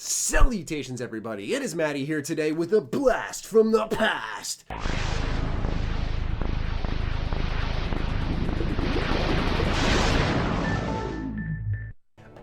Salutations everybody, it is Matty here today with a blast from the past.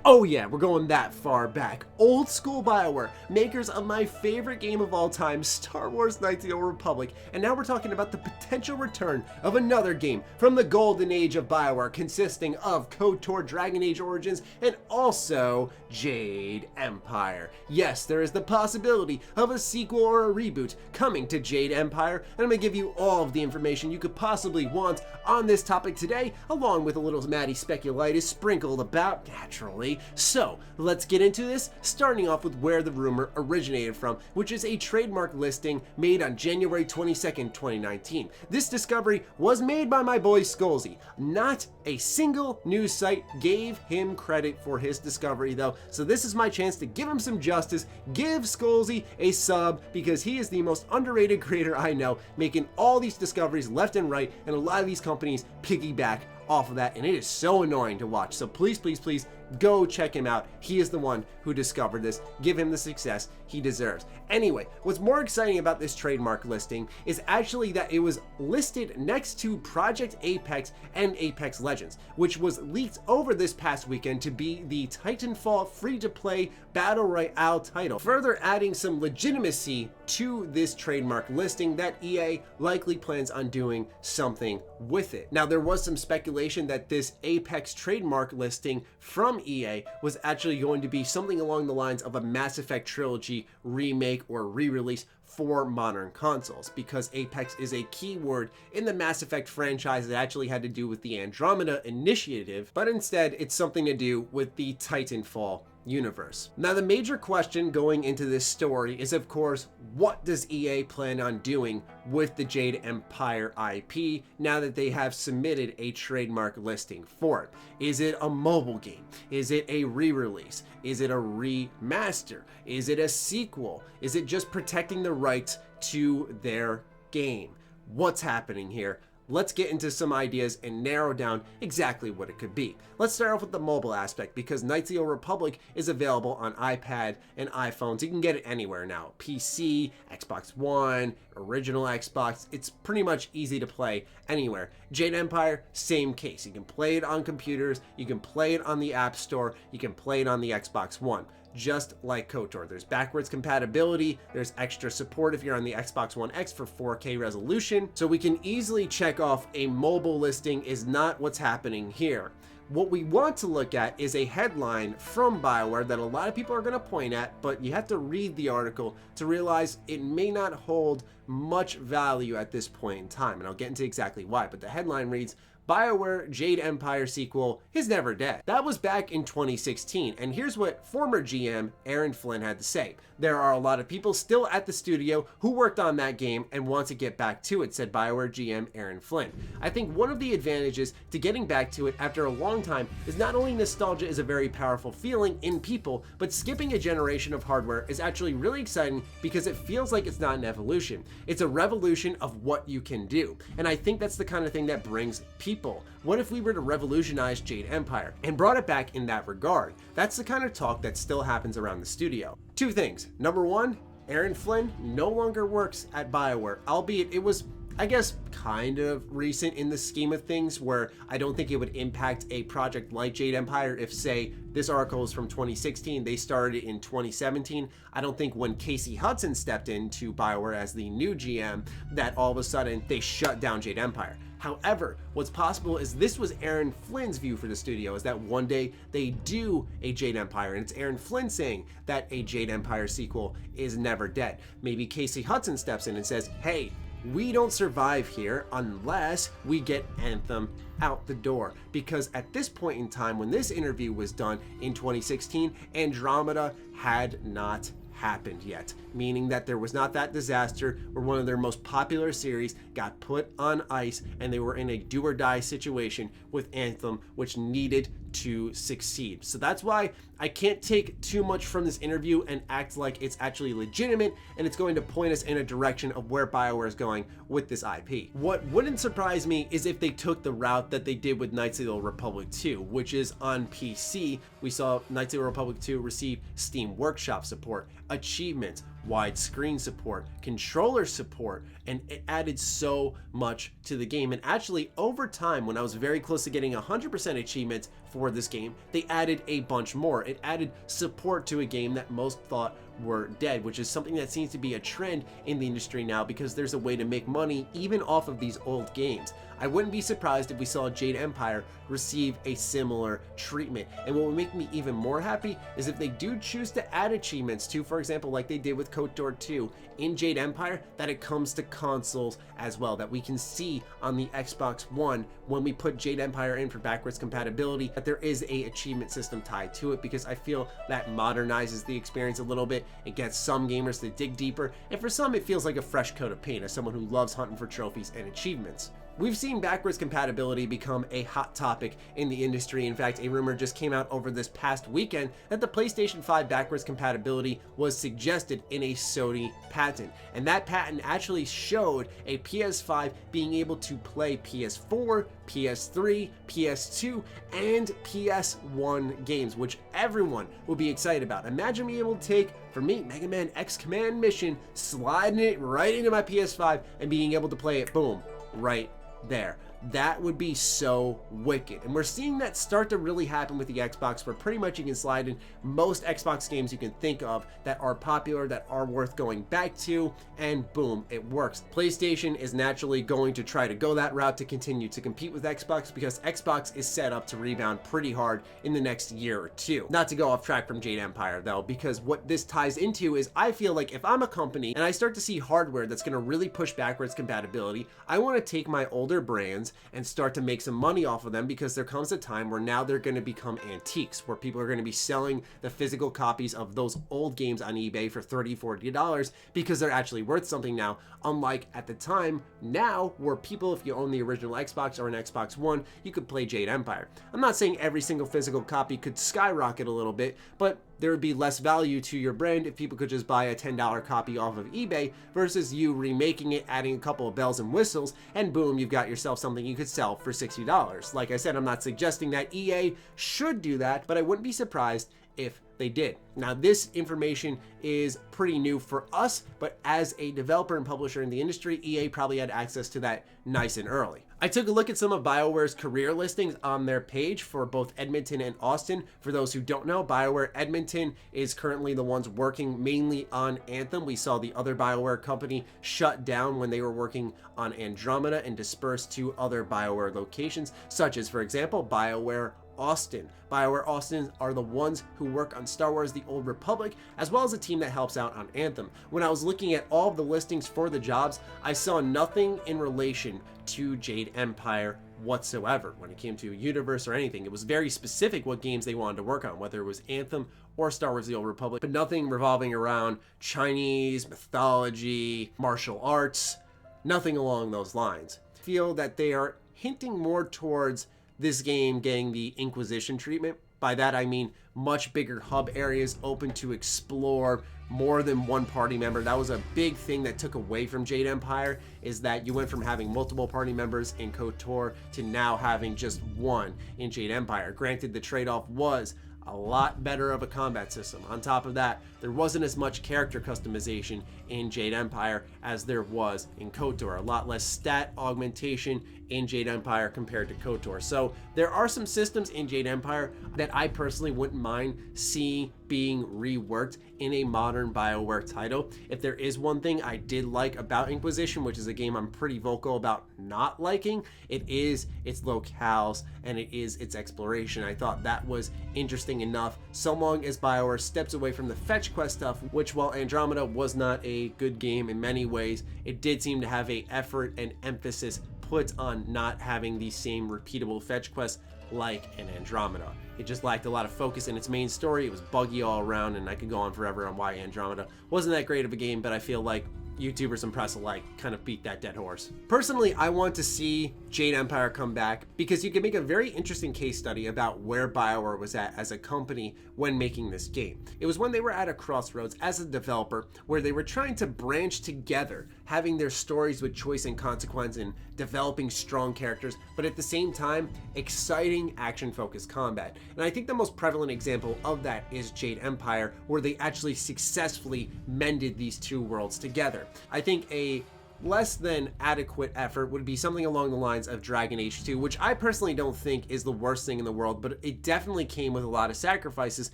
Oh yeah, we're going that far back. Old school BioWare, makers of my favorite game of all time, Star Wars Knights of the Old Republic. And now we're talking about the potential return of another game from the golden age of BioWare, consisting of KOTOR Dragon Age Origins and also Jade Empire. Yes, there is the possibility of a sequel or a reboot coming to Jade Empire, and I'm going to give you all of the information you could possibly want on this topic today, along with a little Matty speculitis sprinkled about, naturally. So let's get into this, starting off with where the rumor originated from, which is a trademark listing made on January 22nd, 2019. This discovery was made by my boy Skolzy. Not a single news site gave him credit for his discovery though, so this is my chance to give him some justice, give Skolzy a sub, because he is the most underrated creator I know, making all these discoveries left and right, and a lot of these companies piggyback off of that, and it is so annoying to watch. So please, please, please go check him out. He is the one who discovered this. Give him the success he deserves. Anyway, what's more exciting about this trademark listing is actually that it was listed next to Project Apex and Apex Legends, which was leaked over this past weekend to be the Titanfall free-to-play battle royale title, further adding some legitimacy to this trademark listing that EA likely plans on doing something with it. Now, there was some speculation that this Apex trademark listing from EA was actually going to be something along the lines of a Mass Effect trilogy remake or re-release for modern consoles, because Apex is a keyword in the Mass Effect franchise that actually had to do with the Andromeda Initiative, but instead it's something to do with the Titanfall universe. Now, the major question going into this story is, of course, what does EA plan on doing with the Jade Empire IP now that they have submitted a trademark listing for it? Is it a mobile game? Is it a re-release? Is it a remaster? Is it a sequel? Is it just protecting the rights to their game? What's happening here? Let's get into some ideas and narrow down exactly what it could be. Let's start off with the mobile aspect, because Knights of the Old Republic is available on iPad and iPhones. You can get it anywhere now. PC, Xbox One, original Xbox. It's pretty much easy to play anywhere. Jade Empire, same case. You can play it on computers, you can play it on the App Store, you can play it on the Xbox One. Just like KOTOR. There's backwards compatibility, there's extra support if you're on the Xbox One X for 4K resolution, so we can easily check off a mobile listing is not what's happening here. What we want to look at is a headline from BioWare that a lot of people are going to point at, but you have to read the article to realize it may not hold much value at this point in time, and I'll get into exactly why, but the headline reads, BioWare Jade Empire sequel is never dead. That was back in 2016, and here's what former GM Aaron Flynn had to say. There are a lot of people still at the studio who worked on that game and want to get back to it, said BioWare GM Aaron Flynn. I think one of the advantages to getting back to it after a long time is not only nostalgia is a very powerful feeling in people, but skipping a generation of hardware is actually really exciting because it feels like it's not an evolution. It's a revolution of what you can do, and I think that's the kind of thing that brings people. What if we were to revolutionize Jade Empire and brought it back in that regard? That's the kind of talk that still happens around the studio. Two things. Number one, Aaron Flynn no longer works at BioWare, albeit it was, I guess, kind of recent in the scheme of things, where I don't think it would impact a project like Jade Empire if, say, this article is from 2016, they started in 2017. I don't think when Casey Hudson stepped into BioWare as the new GM that all of a sudden they shut down Jade Empire. However, what's possible is this was Aaron Flynn's view for the studio, is that one day they do a Jade Empire, and it's Aaron Flynn saying that a Jade Empire sequel is never dead. Maybe Casey Hudson steps in and says, hey, we don't survive here unless we get Anthem out the door, because at this point in time when this interview was done in 2016, Andromeda had not happened yet, meaning that there was not that disaster where one of their most popular series got put on ice and they were in a do or die situation with Anthem, which needed to succeed. So that's why I can't take too much from this interview and act like it's actually legitimate and it's going to point us in a direction of where BioWare is going with this IP. What wouldn't surprise me is if they took the route that they did with Knights of the Old Republic 2, which is on PC. We saw Knights of the Old Republic 2 receive Steam Workshop support, achievements, widescreen support, controller support, and it added so much to the game. And actually, over time, when I was very close to getting 100% achievements for this game, they added a bunch more. It added support to a game that most thought were dead, which is something that seems to be a trend in the industry now because there's a way to make money even off of these old games. I wouldn't be surprised if we saw Jade Empire receive a similar treatment. And what would make me even more happy is if they do choose to add achievements to, for example, like they did with KOTOR 2 in Jade Empire, that it comes to consoles as well, that we can see on the Xbox One when we put Jade Empire in for backwards compatibility, that there is a achievement system tied to it, because I feel that modernizes the experience a little bit. It gets some gamers to dig deeper, and for some it feels like a fresh coat of paint as someone who loves hunting for trophies and achievements. We've seen backwards compatibility become a hot topic in the industry. In fact, a rumor just came out over this past weekend that the PlayStation 5 backwards compatibility was suggested in a Sony patent. And that patent actually showed a PS5 being able to play PS4, PS3, PS2, and PS1 games, which everyone will be excited about. Imagine being able to take, for me, Mega Man X Command Mission, sliding it right into my PS5 and being able to play it, boom, right there. That would be so wicked. And we're seeing that start to really happen with the Xbox, where pretty much you can slide in most Xbox games you can think of that are popular, that are worth going back to, and boom, it works. PlayStation is naturally going to try to go that route to continue to compete with Xbox, because Xbox is set up to rebound pretty hard in the next year or two. Not to go off track from Jade Empire though, because what this ties into is, I feel like if I'm a company and I start to see hardware that's going to really push backwards compatibility, I want to take my older brands and start to make some money off of them, because there comes a time where now they're going to become antiques, where people are going to be selling the physical copies of those old games on eBay for $30, $40 because they're actually worth something now, unlike at the time now where people, if you own the original Xbox or an Xbox One, you could play Jade Empire. I'm not saying every single physical copy could skyrocket a little bit, but there would be less value to your brand if people could just buy a $10 copy off of eBay versus you remaking it, adding a couple of bells and whistles, and boom, you've got yourself something you could sell for $60. Like I said, I'm not suggesting that EA should do that, but I wouldn't be surprised if they did. Now, this information is pretty new for us, but as a developer and publisher in the industry, EA probably had access to that nice and early. I took a look at some of BioWare's career listings on their page for both Edmonton and Austin. For those who don't know, BioWare Edmonton is currently the ones working mainly on Anthem. We saw the other BioWare company shut down when they were working on Andromeda and dispersed to other BioWare locations, such as, for example, BioWare Austin. BioWare Austin are the ones who work on Star Wars The Old Republic, as well as a team that helps out on Anthem. When I was looking at all of the listings for the jobs, I saw nothing in relation to Jade Empire whatsoever when it came to a universe or anything. It was very specific what games they wanted to work on, whether it was Anthem or Star Wars The Old Republic, but nothing revolving around Chinese mythology, martial arts, nothing along those lines. I feel that they are hinting more towards this game getting the Inquisition treatment. By that I mean much bigger hub areas open to explore more than one party member. That was a big thing that took away from Jade Empire, is that you went from having multiple party members in KOTOR to now having just one in Jade Empire. Granted, the trade-off was a lot better of a combat system. On top of that, there wasn't as much character customization in Jade Empire as there was in KOTOR. A lot less stat augmentation in Jade Empire compared to KOTOR. So there are some systems in Jade Empire that I personally wouldn't mind seeing being reworked in a modern BioWare title. If there is one thing I did like about Inquisition, which is a game I'm pretty vocal about not liking, it is its locales and it is its exploration. I thought that was interesting enough, so long as BioWare steps away from the fetch quest stuff, which, while Andromeda was not a good game in many ways, it did seem to have a effort and emphasis put on not having the same repeatable fetch quests like in Andromeda. It just lacked a lot of focus in its main story. It was buggy all around, and I could go on forever on why Andromeda wasn't that great of a game, but I feel like YouTubers and press alike kind of beat that dead horse. Personally, I want to see Jade Empire come back because you can make a very interesting case study about where BioWare was at as a company when making this game. It was when they were at a crossroads as a developer where they were trying to branch together, having their stories with choice and consequence and developing strong characters, but at the same time, exciting action-focused combat. And I think the most prevalent example of that is Jade Empire, where they actually successfully mended these two worlds together. I think a less than adequate effort would be something along the lines of Dragon Age 2, which I personally don't think is the worst thing in the world, but it definitely came with a lot of sacrifices,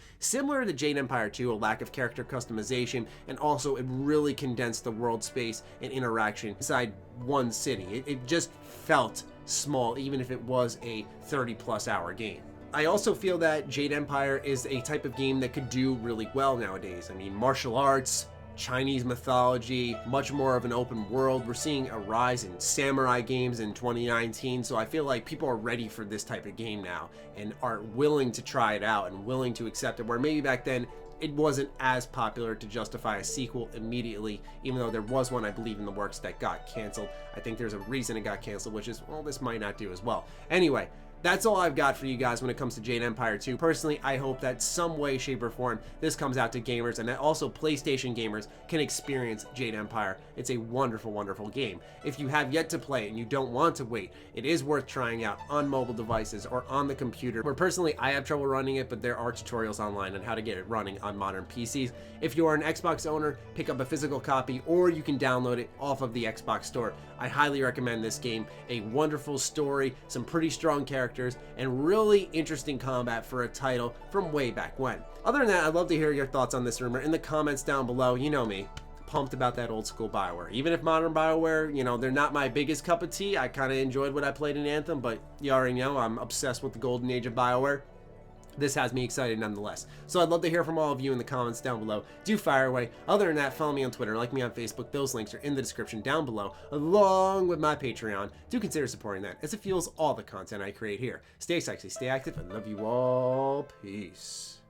similar to Jade Empire 2, a lack of character customization, and also it really condensed the world space and interaction inside one city. It just felt small, even if it was a 30+ hour game. I also feel that Jade Empire is a type of game that could do really well nowadays. I mean, martial arts, Chinese mythology, much more of an open world. We're seeing a rise in samurai games in 2019, so I feel like people are ready for this type of game now and are willing to try it out and willing to accept it, where maybe back then it wasn't as popular to justify a sequel immediately, even though there was one, I believe, in the works that got canceled. I think there's a reason it got canceled, which is, well, this might not do as well. Anyway, that's all I've got for you guys when it comes to Jade Empire 2. Personally, I hope that some way, shape, or form this comes out to gamers and that also PlayStation gamers can experience Jade Empire. It's a wonderful, wonderful game. If you have yet to play it and you don't want to wait, it is worth trying out on mobile devices or on the computer. Where personally, I have trouble running it, but there are tutorials online on how to get it running on modern PCs. If you are an Xbox owner, pick up a physical copy or you can download it off of the Xbox store. I highly recommend this game. A wonderful story, some pretty strong characters, and really interesting combat for a title from way back when. Other than that, I'd love to hear your thoughts on this rumor in the comments down below. You know me, pumped about that old school BioWare. Even if modern BioWare, you know, they're not my biggest cup of tea. I kind of enjoyed what I played in Anthem, but you already know I'm obsessed with the golden age of BioWare. This has me excited nonetheless. So I'd love to hear from all of you in the comments down below. Do fire away. Other than that, follow me on Twitter, like me on Facebook. Those links are in the description down below, along with my Patreon. Do consider supporting that, as it fuels all the content I create here. Stay sexy, stay active, and love you all. Peace.